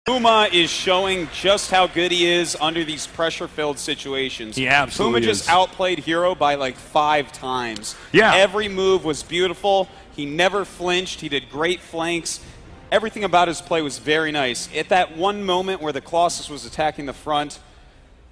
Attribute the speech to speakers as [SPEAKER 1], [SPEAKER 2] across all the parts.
[SPEAKER 1] Puma is showing just how good he is under these pressure-filled situations.
[SPEAKER 2] He absolutely
[SPEAKER 1] Puma just outplayed Hero by like 5 times.
[SPEAKER 2] Yeah.
[SPEAKER 1] Every move was beautiful. He never flinched. He did great flanks. Everything about his play was very nice. At that one moment where the Colossus was attacking the front,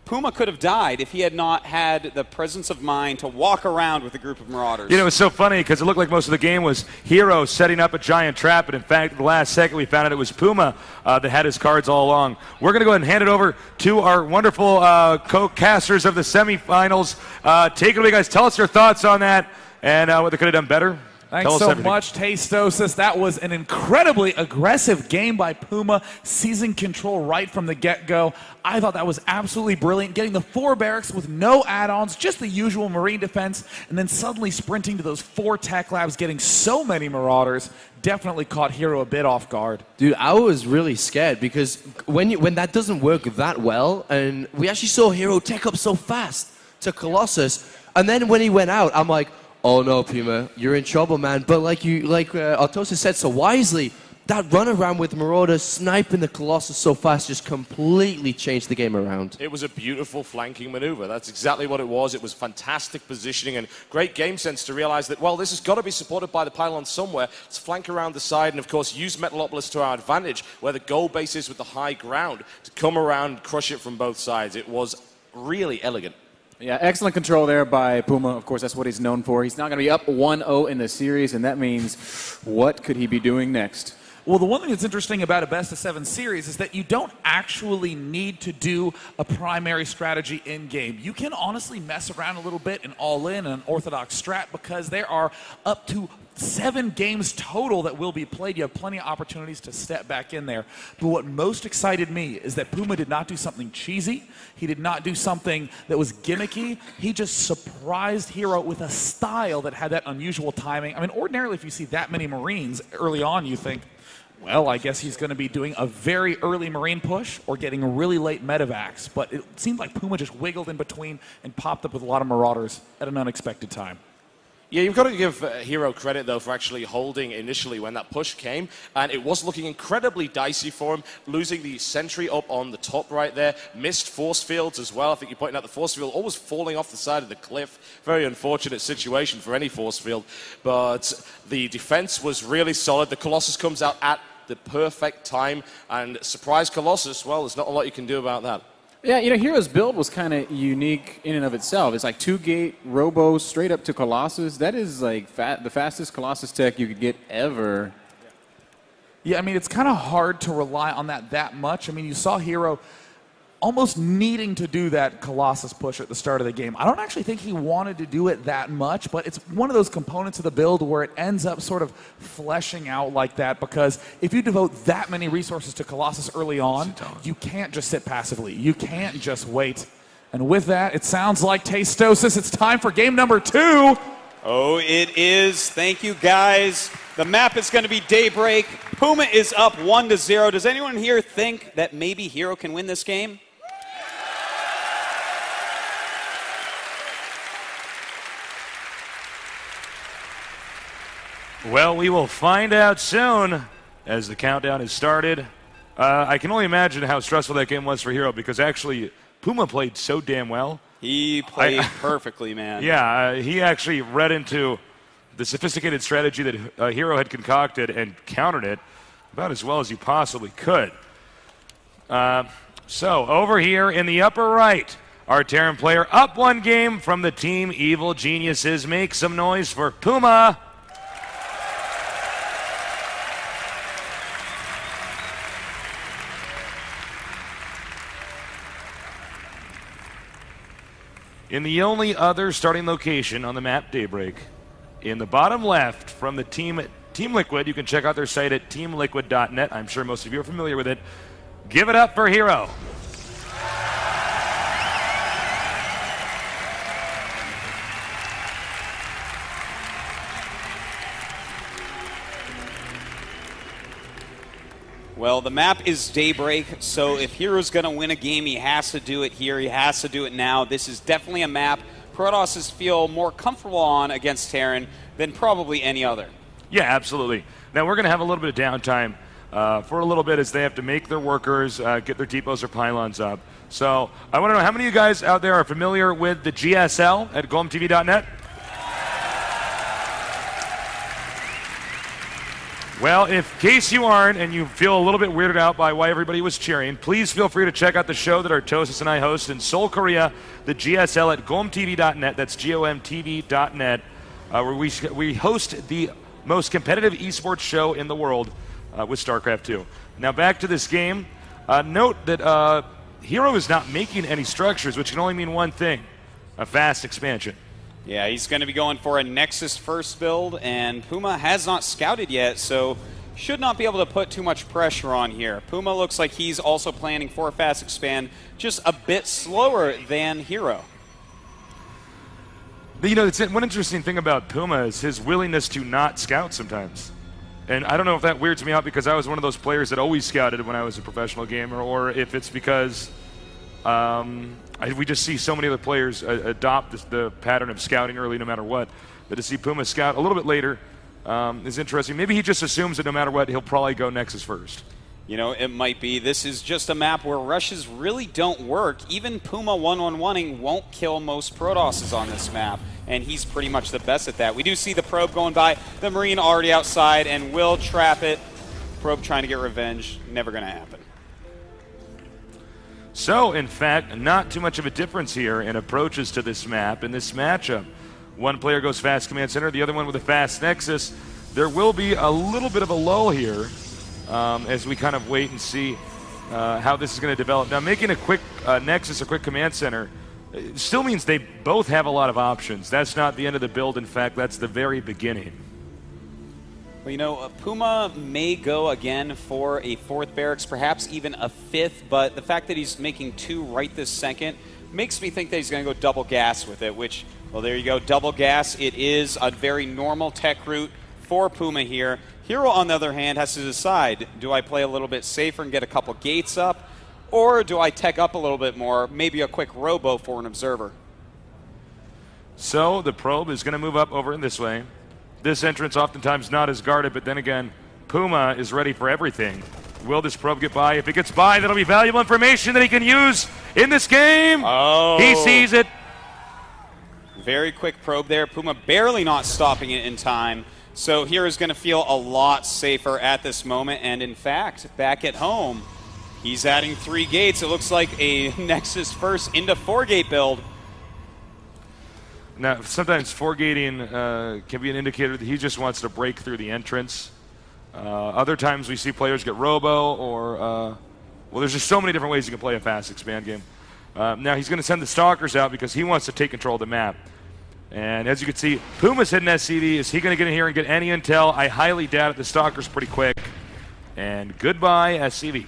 [SPEAKER 1] Puma could have died if he had not had the presence of mind to walk around with a group of Marauders.
[SPEAKER 2] You know, it's so funny because it looked like most of the game was Hero setting up a giant trap, but in fact, at the last second, we found out it was Puma that had his cards all along. We're going to go ahead and hand it over to our wonderful co-casters of the semifinals. Take it away, guys. Tell us your thoughts on that and what they could have done better.
[SPEAKER 3] Thanks so much, Tastosis. That was an incredibly aggressive game by Puma, seizing control right from the get-go. I thought that was absolutely brilliant, getting the 4 barracks with no add-ons, just the usual Marine defense, and then suddenly sprinting to those 4 tech labs, getting so many Marauders. Definitely caught Hero a bit off guard.
[SPEAKER 4] Dude, I was really scared because when that doesn't work that well, and we actually saw Hero tech up so fast to Colossus, and then when he went out, I'm like, oh no, Puma, you're in trouble, man. But like Artosis said so wisely, that runaround with Marauder sniping the Colossus so fast just completely changed the game around.
[SPEAKER 5] It was a beautiful flanking maneuver. That's exactly what it was. It was fantastic positioning and great game sense to realize that, well, this has got to be supported by the pylon somewhere. Let's flank around the side and, of course, use Metalopolis to our advantage, where the goal base is with the high ground, to come around and crush it from both sides. It was really elegant.
[SPEAKER 6] Yeah, excellent control there by Puma. Of course, that's what he's known for. He's not going to be up 1-0 in the series, and that means what could he be doing next?
[SPEAKER 3] Well, the one thing that's interesting about a best-of-7 series is that you don't actually need to do a primary strategy in-game. You can honestly mess around a little bit and all-in an orthodox strat because there are up to 7 games total that will be played. You have plenty of opportunities to step back in there. But what most excited me is that Puma did not do something cheesy. He did not do something that was gimmicky. He just surprised Hero with a style that had that unusual timing. I mean, ordinarily, if you see that many Marines early on, you think, well, I guess he's going to be doing a very early Marine push or getting a really late medevacs. But it seemed like Puma just wiggled in between and popped up with a lot of Marauders at an unexpected time.
[SPEAKER 5] Yeah, you've got to give Hero credit, though, for actually holding initially when that push came. And it was looking incredibly dicey for him, losing the sentry up on the top right there. Missed force fields as well. I think you pointed out the force field always falling off the side of the cliff. Very unfortunate situation for any force field. But the defense was really solid. The Colossus comes out at the perfect time. And surprise Colossus, well, there's not a lot you can do about that.
[SPEAKER 6] Yeah, you know, Hero's build was kind of unique in and of itself. It's like 2-gate, Robo, straight up to Colossus. That is like the fastest Colossus tech you could get ever.
[SPEAKER 3] Yeah, I mean, it's kind of hard to rely on that much. I mean, you saw Hero almost needing to do that Colossus push at the start of the game. I don't actually think he wanted to do it that much, but it's one of those components of the build where it ends up sort of fleshing out like that, because if you devote that many resources to Colossus early on, you can't just sit passively. You can't just wait. And with that, it sounds like Tastosis. It's time for game number 2.
[SPEAKER 1] Oh, it is. Thank you, guys. The map is going to be Daybreak. Puma is up 1-0. Does anyone here think that maybe Hero can win this game?
[SPEAKER 2] Well, we will find out soon as the countdown has started. I can only imagine how stressful that game was for Hero, because actually Puma played so damn well.
[SPEAKER 1] He played perfectly, man.
[SPEAKER 2] Yeah, he actually read into the sophisticated strategy that Hero had concocted and countered it about as well as you possibly could. So over here in the upper right, our Terran player up 1 game from the team Evil Geniuses. Make some noise for Puma. In the only other starting location on the map, Daybreak, in the bottom left from the Team Liquid, you can check out their site at teamliquid.net. I'm sure most of you are familiar with it. Give it up for Hero.
[SPEAKER 1] Well, the map is Daybreak, so if Hero's going to win a game, he has to do it here. He has to do it now. This is definitely a map Protosses feel more comfortable on against Terran than probably any other.
[SPEAKER 2] Yeah, absolutely. Now, we're going to have a little bit of downtime for a little bit as they have to make their workers get their depots or pylons up. So I want to know how many of you guys out there are familiar with the GSL at golmtv.net? Well, in case you aren't and you feel a little bit weirded out by why everybody was cheering, please feel free to check out the show that Artosis and I host in Seoul, Korea, the GSL at golmtv.net. That's GOMTV.net, where we host the most competitive esports show in the world with StarCraft 2. Now back to this game. Note that Hero is not making any structures, which can only mean one thing: a fast expansion.
[SPEAKER 1] Yeah, he's going to be going for a Nexus first build, and Puma has not scouted yet, so should not be able to put too much pressure on here. Puma looks like he's also planning for a fast expand, just a bit slower than Hero.
[SPEAKER 2] You know, it's one interesting thing about Puma is his willingness to not scout sometimes. And I don't know if that weirds me out because I was one of those players that always scouted when I was a professional gamer, or if it's because we just see so many other players adopt the pattern of scouting early no matter what. But to see Puma scout a little bit later is interesting. Maybe he just assumes that no matter what, he'll probably go Nexus first.
[SPEAKER 1] You know, it might be. This is just a map where rushes really don't work. Even Puma 1-1-1ing won't kill most Protosses on this map, and he's pretty much the best at that. We do see the probe going by, the Marine already outside, and will trap it. Probe trying to get revenge, never going to happen.
[SPEAKER 2] So, in fact, not too much of a difference here in approaches to this map in this matchup. One player goes fast command center, the other one with a fast Nexus. There will be a little bit of a lull here as we kind of wait and see how this is going to develop. Now, making a quick Nexus, a quick command center, still means they both have a lot of options. That's not the end of the build. In fact, that's the very beginning.
[SPEAKER 1] Well, you know, Puma may go again for a fourth barracks, perhaps even a fifth, but the fact that he's making two right this second makes me think that he's going to go double gas with it, which, well, there you go, double gas. It is a very normal tech route for Puma here. Hero, on the other hand, has to decide, do I play a little bit safer and get a couple gates up, or do I tech up a little bit more, maybe a quick robo for an observer?
[SPEAKER 2] So the probe is going to move up over in this way. This entrance oftentimes not as guarded, but then again, Puma is ready for everything. Will this probe get by? If it gets by, that'll be valuable information that he can use in this game.
[SPEAKER 1] Oh.
[SPEAKER 2] He sees it.
[SPEAKER 1] Very quick probe there. Puma barely not stopping it in time. So Hero's going to feel a lot safer at this moment. And in fact, back at home, he's adding 3 gates. It looks like a Nexus first into 4-gate build.
[SPEAKER 2] Now, sometimes 4-gating can be an indicator that he just wants to break through the entrance. Other times we see players get robo or, well, there's just so many different ways you can play a fast expand game. Now he's going to send the Stalkers out because he wants to take control of the map. And as you can see, Puma's hitting SCV. Is he going to get in here and get any intel? I highly doubt it. The Stalker's pretty quick. And goodbye, SCV.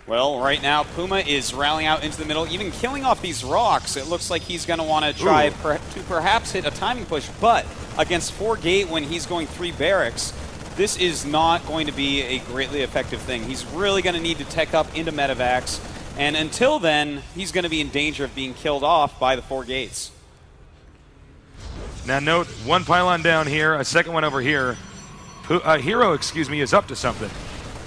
[SPEAKER 1] Well, right now, Puma is rallying out into the middle, even killing off these rocks. It looks like he's going to want to try to perhaps hit a timing push, but against 4-gate when he's going 3 barracks, this is not going to be a greatly effective thing. He's really going to need to tech up into medevacs, and until then, he's going to be in danger of being killed off by the 4 gates.
[SPEAKER 2] Now note, 1 pylon down here, a second one over here. Hero, is up to something.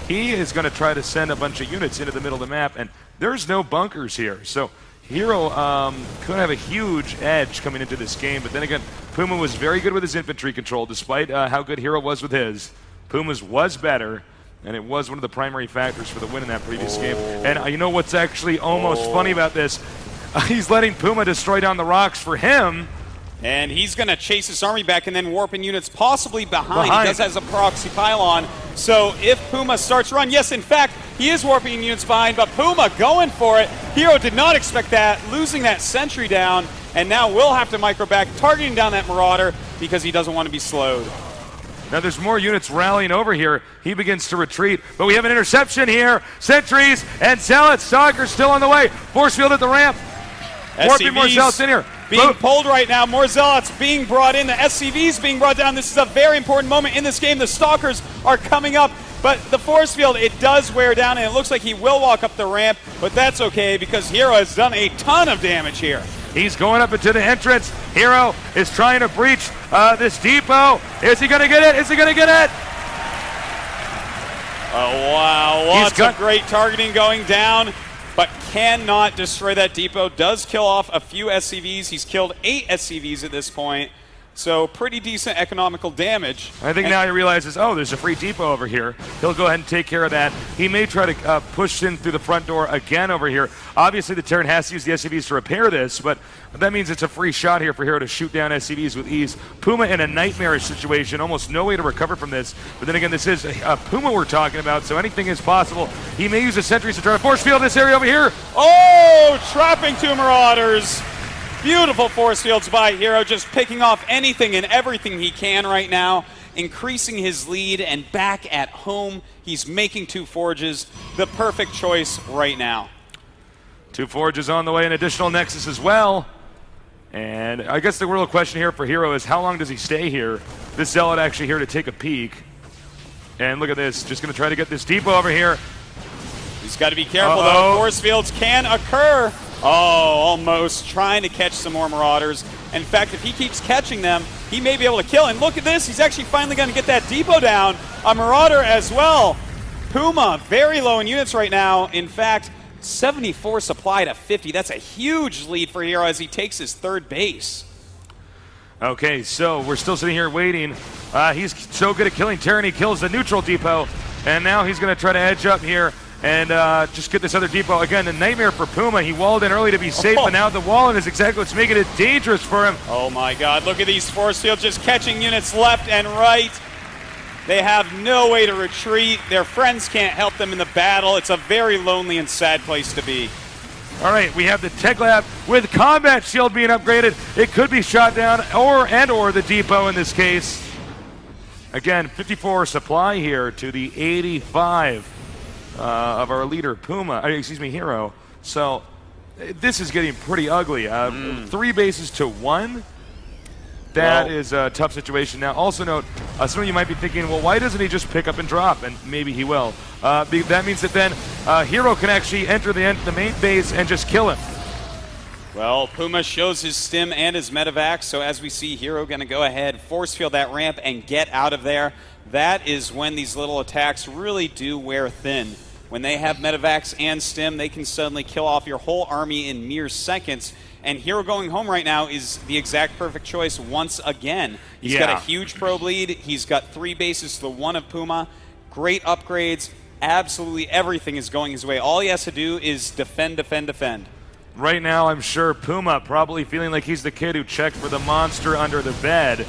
[SPEAKER 2] He is going to try to send a bunch of units into the middle of the map, and there's no bunkers here. So Hero could have a huge edge coming into this game, but then again, Puma was very good with his infantry control, despite how good Hero was with his. Puma's was better, and it was one of the primary factors for the win in that previous game. And you know what's actually almost funny about this? He's letting Puma destroy down the rocks for him.
[SPEAKER 1] And he's going to chase his army back and then warping units possibly behind. He does has a proxy pylon. So if Puma starts run, yes, in fact, he is warping units behind, but Puma going for it. Hero did not expect that, losing that sentry down, and now will have to micro back, targeting down that Marauder because he doesn't want to be slowed.
[SPEAKER 2] Now there's more units rallying over here. He begins to retreat, but we have an interception here. Sentries and Zealots. Stalkers still on the way. Force field at the ramp. Warping more Zealots in here.
[SPEAKER 1] Being pulled right now, more Zealots being brought in, the SCVs being brought down. This is a very important moment in this game. The Stalkers are coming up, but the force field, it does wear down, and it looks like he will walk up the ramp, but that's okay because Hero has done a ton of damage here.
[SPEAKER 2] He's going up into the entrance. Hero is trying to breach this depot. Is he going to get it? Is he going to get it?
[SPEAKER 1] Oh, wow. Lots of great targeting going down, but cannot destroy that depot. Does kill off a few SCVs. He's killed 8 SCVs at this point. So pretty decent economical damage.
[SPEAKER 2] I think now he realizes, oh, there's a free depot over here. He'll go ahead and take care of that. He may try to push in through the front door again over here. Obviously, the Terran has to use the SCVs to repair this, but that means it's a free shot here for Hero to shoot down SCVs with ease. Puma in a nightmarish situation, almost no way to recover from this. But then again, this is Puma we're talking about, so anything is possible. He may use the sentries to try to force field this area over here.
[SPEAKER 1] Oh, trapping 2 Marauders. Beautiful force fields by Hero, just picking off anything and everything he can right now, increasing his lead, and back at home, he's making 2 Forges. The perfect choice right now.
[SPEAKER 2] 2 Forges on the way, an additional Nexus as well. And I guess the real question here for Hero is how long does he stay here? This Zealot actually here to take a peek. And look at this, just going to try to get this depot over here.
[SPEAKER 1] He's got to be careful, though. Force fields can occur. Oh, almost trying to catch some more Marauders. In fact, if he keeps catching them, he may be able to kill. And look at this. He's actually finally going to get that depot down. A Marauder as well. Puma, very low in units right now. In fact, 74 supply to 50. That's a huge lead for Hero as he takes his 3rd base.
[SPEAKER 2] Okay, so we're still sitting here waiting. He's so good at killing Terran, he kills the neutral depot. And now he's going to try to edge up here and just get this other depot. Again, a nightmare for Puma. He walled in early to be safe, but now the wall in is exactly what's making it dangerous for him.
[SPEAKER 1] Oh my god, look at these force fields just catching units left and right. They have no way to retreat. Their friends can't help them in the battle. It's a very lonely and sad place to be.
[SPEAKER 2] All right, we have the Tech Lab with Combat Shield being upgraded. It could be shot down, or the depot in this case. Again, 54 supply here to the 85. Of our leader, Puma, Hero. So this is getting pretty ugly. 3 bases to 1. That is a tough situation. Now, also note, some of you might be thinking, well, why doesn't he just pick up and drop? And maybe he will. That means that then Hero can actually enter the main base and just kill him.
[SPEAKER 1] Well, Puma shows his stim and his medevac, so as we see Hero going to go ahead, force field that ramp, and get out of there. That is when these little attacks really do wear thin. When they have medevacs and stim, they can suddenly kill off your whole army in mere seconds. And Hero going home right now is the exact perfect choice once again. He's got a huge probe lead. He's got 3 bases to the 1 of Puma. Great upgrades. Absolutely everything is going his way. All he has to do is defend, defend, defend.
[SPEAKER 2] Right now, I'm sure Puma probably feeling like he's the kid who checked for the monster under the bed.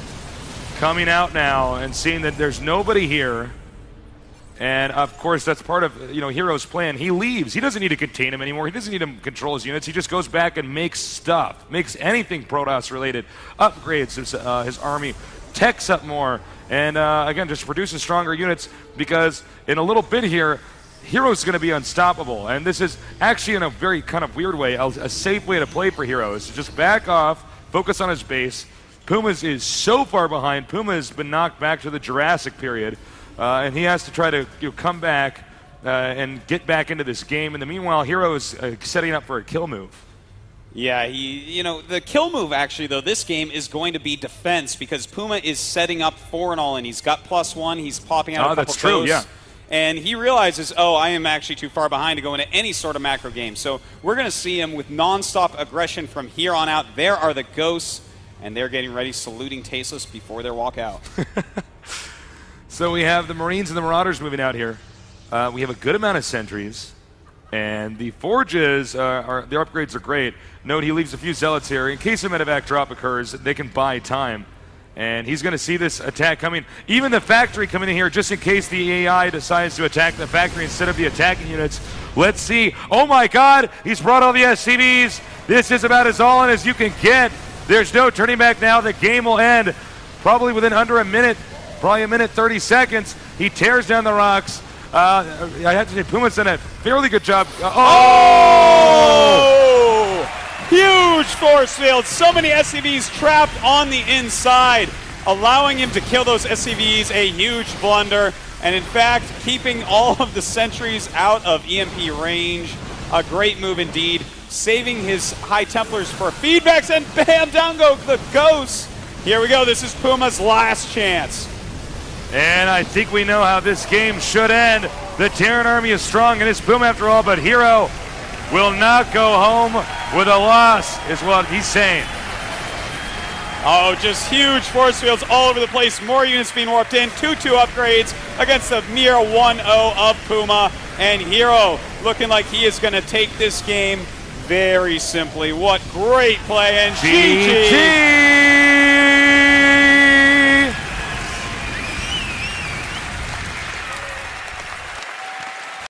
[SPEAKER 2] Coming out now and seeing that there's nobody here. And, of course, that's part of Hero's plan. He leaves. He doesn't need to contain him anymore. He doesn't need to control his units. He just goes back and makes stuff, makes anything Protoss-related, upgrades his army, techs up more, and, again, just produces stronger units because in a little bit here, Hero's going to be unstoppable. And this is actually, in a very kind of weird way, a safe way to play for Heroes. So just back off, focus on his base. Puma is so far behind. Puma has been knocked back to the Jurassic period. And he has to try to come back and get back into this game. In the meanwhile, Hero is setting up for a kill move.
[SPEAKER 1] Yeah, the kill move actually, though, this game is going to be defense because Puma is setting up for an all-in. He's got +1. He's popping out a couple
[SPEAKER 2] that's true,
[SPEAKER 1] goes,
[SPEAKER 2] yeah.
[SPEAKER 1] And he realizes, oh, I am actually too far behind to go into any sort of macro game. So we're going to see him with nonstop aggression from here on out. There are the ghosts, and they're getting ready, saluting Tasteless before their walk out.
[SPEAKER 2] So we have the Marines and the Marauders moving out here. We have a good amount of sentries. And the Forges, their upgrades are great. Note he leaves a few Zealots here. In case a medevac drop occurs, they can buy time. And he's going to see this attack coming. Even the factory coming in here just in case the AI decides to attack the factory instead of the attacking units. Let's see. Oh my god, he's brought all the SCVs. This is about as all in as you can get. There's no turning back now. The game will end probably within under a minute. Probably a minute 30 seconds. He tears down the rocks. I have to say, Puma's done a fairly good job.
[SPEAKER 1] Huge force field. So many SCVs trapped on the inside, allowing him to kill those SCVs. A huge blunder. And in fact, keeping all of the sentries out of EMP range. A great move indeed. Saving his High Templars for feedbacks, and bam, down go the ghosts. Here we go. This is Puma's last chance.
[SPEAKER 2] And I think we know how this game should end. The Terran army is strong, and it's Puma after all, but Hero will not go home with a loss, is what he's saying.
[SPEAKER 1] Oh, just huge force fields all over the place. More units being warped in. 2-2 upgrades against the mere 1-0 of Puma. And Hero looking like he is going to take this game very simply. What great play, and GG.